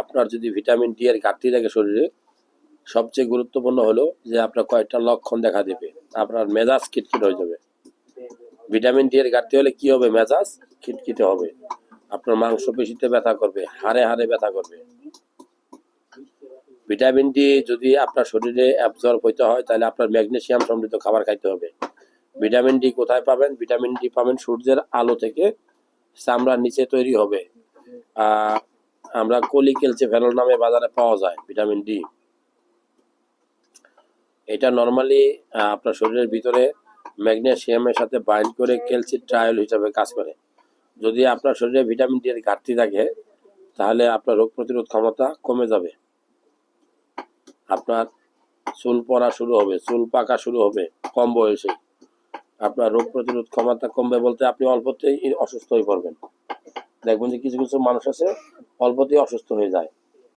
আপনার যদি vitamin D এর ঘাটতি থাকে শরীরে, সবচেয়ে গুরুত্বপূর্ণ হলো যে আপনার কয়েকটা লক্ষণ দেখা দেবে। আপনার মেজাজ খিটখিট হয়ে যাবে। ভিটামিন ডি এর ঘাটতি হলে কি হবে? মেজাজ খিটখিটে হবে, আপনার মাংসপেশিতে ব্যথা করবে, হাড়ে হাড়ে ব্যথা করবে। ভিটামিন ডি যদি আপনার শরীরে অ্যাবজর্ব হইতে হয় তাহলে আপনার ম্যাগনেসিয়াম সমৃদ্ধ খাবার খাইতে হবে। ভিটামিন ডি কোথায় পাবেন? ভিটামিন ডি পাবেন সূর্যের আলো থেকে, চামড়ার নিচে তৈরি হবে। আমরা কোলিক্যালসিফেরল নামে বাজারে পাওয়া যায় ভিটামিন ডি। এটা নর্মালি আপনার শরীরের ভিতরে ম্যাগনেসিয়ামের সাথে বাইন্ড করে ক্যালসিট্রায়োল হিসাবে কাজ করে। যদি আপনার শরীরে ভিটামিন ডি এর ঘাটতি থাকে তাহলে আপনার রোগ প্রতিরোধ ক্ষমতা কমে যাবে, আপনার চুল পড়া শুরু হবে, চুল পাকা শুরু হবে কম বয়সে, আপনার রোগ প্রতিরোধ ক্ষমতা কমবে বলতে আপনি অল্পতেই অসুস্থ হয়ে পড়বেন। দেখবেন যে কিছু কিছু মানুষ আছে অল্পতেই অসুস্থ হয়ে যায়।